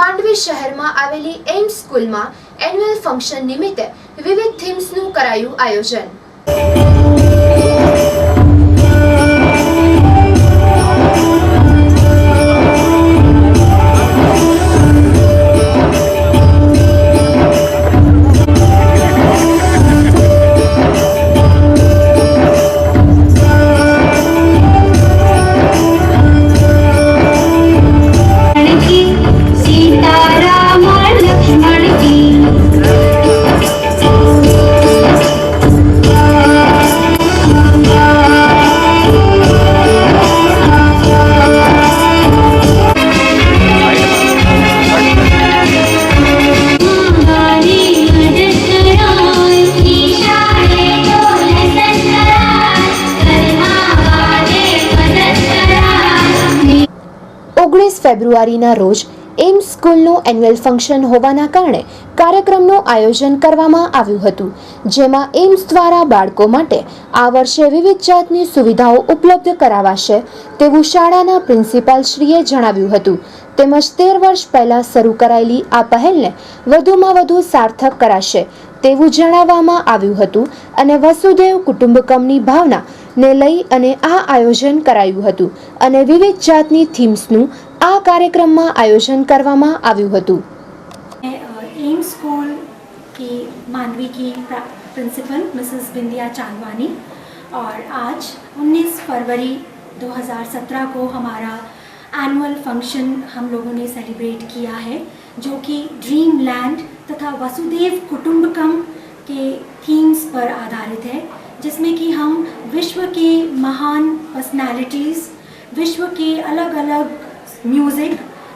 માંડવી શહેરમાં આવેલી એમ્સ સ્કૂલમાં એન્યુઅલ ફંક્શન નિમિત્તે વિવિધ થીમ્સનું કરાયું આયોજન। ફેબ્રુઆરીના રોજ એમ્સ સ્કૂલનું એન્યુઅલ ફંક્શન હોવાના કારણે કાર્યક્રમનું આયોજન કરવામાં આવ્યું હતું, જેમાં એમ્સ દ્વારા બાળકો માટે આ વર્ષે વિવિધ જાતની સુવિધાઓ ઉપલબ્ધ કરાવાશે તેવું શાળાના પ્રિન્સિપાલશ્રીએ જણાવ્યું હતું। તેમજ 13 વર્ષ પહેલા શરૂ કરાયેલી આ પહેલને વધુમાં વધુ સાર્થક કરાશે તેવું જણાવવામાં આવ્યું હતું અને વસુદેવ કુટુંબકમની ભાવના ને લઈ અને આ આયોજન કરાયું હતું અને વિવિધ જાતની થીમ્સનું આ कार्यक्रम आयोजन करवामा आव्યું હતું। एम्स स्कूल की मांडवी की प्रिंसिपल मिसेस बिंदिया चांदवानी और आज 19 फरवरी 2017 को हमारा एनुअल फंक्शन हम लोगों ने सेलिब्रेट किया है, जो कि ड्रीम लैंड तथा वसुदेव कुटुंबकम के थीम्स पर आधारित है, जिसमें कि हम विश्व के महान पर्सनालिटीज़, विश्व के अलग अलग म्यूज़िक,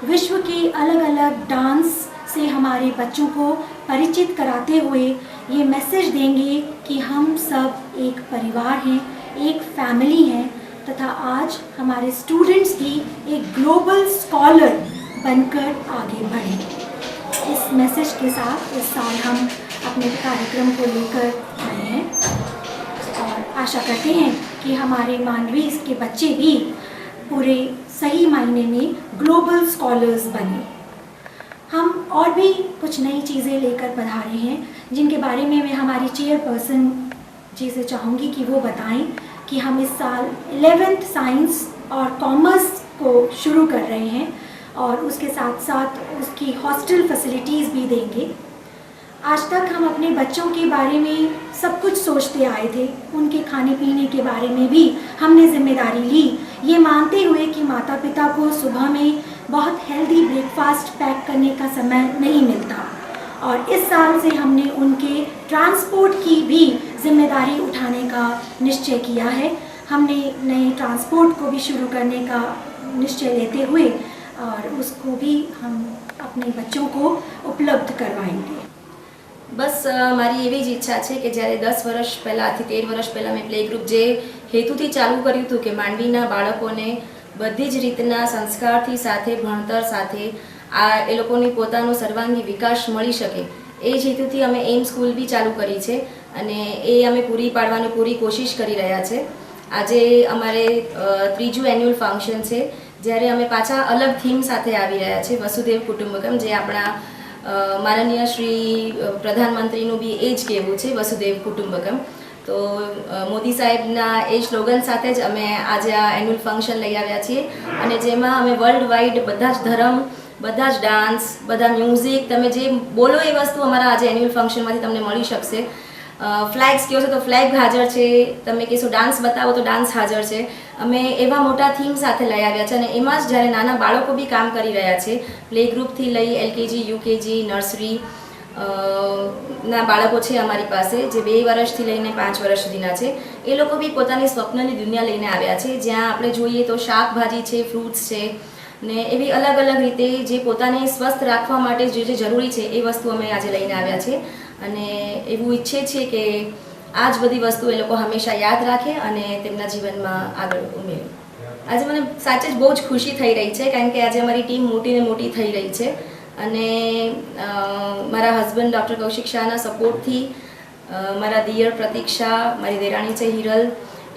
विश्व के अलग अलग डांस से हमारे बच्चों को परिचित कराते हुए ये मैसेज देंगे कि हम सब एक परिवार हैं, एक फैमिली हैं तथा आज हमारे स्टूडेंट्स भी एक ग्लोबल स्कॉलर बनकर आगे बढ़ें। इस मैसेज के साथ इस साल हम अपने कार्यक्रम को लेकर आए हैं और आशा करते हैं कि हमारे मांडवी के बच्चे भी पूरे सही मायने में ग्लोबल स्कॉलर्स बने। हम और भी कुछ नई चीज़ें लेकर पधारे हैं, जिनके बारे में मैं हमारी चेयरपर्सन जी से चाहूँगी कि वो बताएं कि हम इस साल 11th साइंस और कॉमर्स को शुरू कर रहे हैं और उसके साथ साथ उसकी हॉस्टल फैसिलिटीज़ भी देंगे। आज तक हम अपने बच्चों के बारे में सब कुछ सोचते आए थे, उनके खाने पीने के बारे में भी हमने जिम्मेदारी ली, ये मानते हुए कि माता पिता को सुबह में बहुत हेल्दी ब्रेकफास्ट पैक करने का समय नहीं मिलता और इस साल से हमने उनके ट्रांसपोर्ट की भी जिम्मेदारी उठाने का निश्चय किया है। हमने नए ट्रांसपोर्ट को भी शुरू करने का निश्चय लेते हुए और उसको भी हम अपने बच्चों को उपलब्ध करवाएंगे। बस मारी एवी ज इच्छा है कि जयरे 10 वर्ष पहला 13 वर्ष पहला मैं प्ले ग्रुप जे हेतुथी चालू कर्युं हतुं कि मांडवीना बाळकोने बधी ज रीतना संस्कारथी साथे भणतर साथे आ ए लोकोनी पोतानो सर्वांगी विकास मळी शके ए ज हेतुथी अमे एम स्कूल बी चालू करी छे अने ए अमे पूरी पाडवानी पूरी कोशिश करी रह्या छे। आजे अमारे त्रीजું एन्युअल फंक्शन छे, ज्यारे अमे पाछा अलग थीम साथे आवी रह्या छे वसुदेव कुटुंबकम, जे आपणा माननीय श्री प्रधानमंत्रीનું બી એ જ કહેવું છે વસુદેવ કુટુંબકમ। તો મોદી સાહેબના એ સ્લોગન સાથે જ અમે આજે આ એન્યુઅલ ફંક્શન લઈ આવ્યા છીએ અને જેમાં અમે વર્લ્ડ વાઇડ બધા જ ધર્મ, બધા જ ડાન્સ, બધા મ્યુઝિક, તમે જે બોલો એ વસ્તુ અમારા આજે એન્યુઅલ ફંક્શનમાંથી તમને મળી શકશે। ફ્લેગ્સ કહો છો તો ફ્લેગ હાજર છે, તમે કહેશો ડાન્સ બતાવો તો ડાન્સ હાજર છે। અમે એવા મોટા થીમ સાથે લઈ આવ્યા છે અને એમાં જ જ્યારે નાના બાળકો બી કામ કરી રહ્યા છે, પ્લે ગ્રુપથી લઈ એલકેજી, યુકેજી, નર્સરી ના બાળકો છે અમારી પાસે, જે 2 વર્ષથી લઈને 5 વર્ષ સુધીના છે। એ લોકો બી પોતાની સ્વપ્નની દુનિયા લઈને આવ્યા છે, જ્યાં આપણે જોઈએ તો શાકભાજી છે, ફ્રૂટ્સ છે ને એવી અલગ અલગ રીતે જે પોતાને સ્વસ્થ રાખવા માટે જે જે જરૂરી છે એ વસ્તુ અમે આજે લઈને આવ્યા છે અને એવું ઈચ્છે છે કે આ જ બધી વસ્તુ એ લોકો હંમેશા યાદ રાખે અને તેમના જીવનમાં આગળ ઉમેરે। આજે મને સાચે જ બહુ જ ખુશી થઈ રહી છે, કારણ કે આજે અમારી ટીમ મોટી ને મોટી થઈ રહી છે અને મારા હસબન્ડ ડૉક્ટર કૌશિક શાહના સપોર્ટથી મારા દિયર પ્રતીક્ષા, મારી દેરાણી છે હિરલ,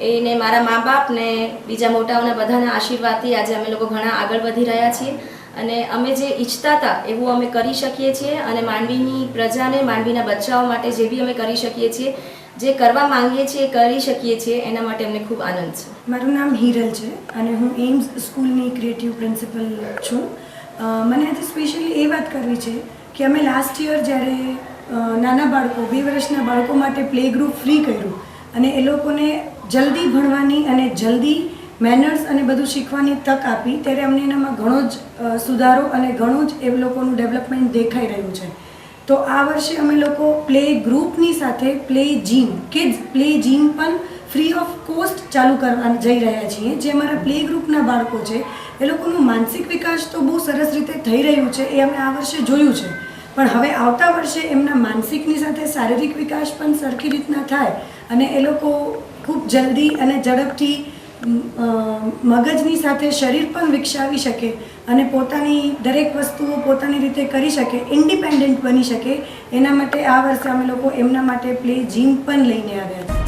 એને મારા મા બાપ ને બીજા મોટાઓના બધાના આશીર્વાદથી આજે અમે લોકો ઘણા આગળ વધી રહ્યા છીએ અને અમે જે ઈચ્છતા હતા એવું અમે કરી શકીએ છીએ અને માંડવીની પ્રજાને માંડવીના બચ્ચાઓ માટે જે બી અમે કરી શકીએ છીએ, જે કરવા માંગીએ છીએ એ કરી શકીએ છીએ, એના માટે અમને ખૂબ આનંદ છે. મારું નામ હિરલ છે અને હું એમ્સ સ્કૂલની ક્રિએટિવ પ્રિન્સિપલ છું. મને આજે સ્પેશિયલી એ વાત કરવી છે કે અમે લાસ્ટ યર જ્યારે નાના બાળકો 2 વર્ષના બાળકો માટે પ્લે ગ્રુપ ફ્રી કર્યું અને એ લોકોને જલ્દી ભણવાની અને જલ્દી મેનર્સ અને બધું શીખવાની તક આપી, ત્યારે અમને એનામાં ઘણો જ સુધારો અને ઘણું જ એ લોકોનું ડેવલપમેન્ટ દેખાઈ રહ્યું છે. તો આ વર્ષે અમે લોકો પ્લે ગ્રુપની સાથે play gym, kids play gym પણ ફ્રી ઓફ કોસ્ટ ચાલુ કરવા જઈ રહ્યા છીએ. જે અમારા પ્લે ગ્રુપના બાળકો છે એ લોકોનું માનસિક વિકાસ તો બહુ સરસ રીતે થઈ રહ્યું છે, એ અમે આ વર્ષે જોયું છે. પણ હવે આવતા વર્ષે એમના માનસિકની સાથે શારીરિક વિકાસ પણ સરખી રીતના થાય અને એ લોકો ખૂબ જલ્દી અને ઝડપથી મગજની સાથે શરીર પણ વિકસાવી શકે અને પોતાની દરેક વસ્તુઓ પોતાની રીતે કરી શકે, ઇન્ડિપેન્ડન્ટ બની શકે, એના માટે આ વર્ષે અમે લોકો એમના માટે પ્લે જીમ પણ લઈને આવ્યા હતા.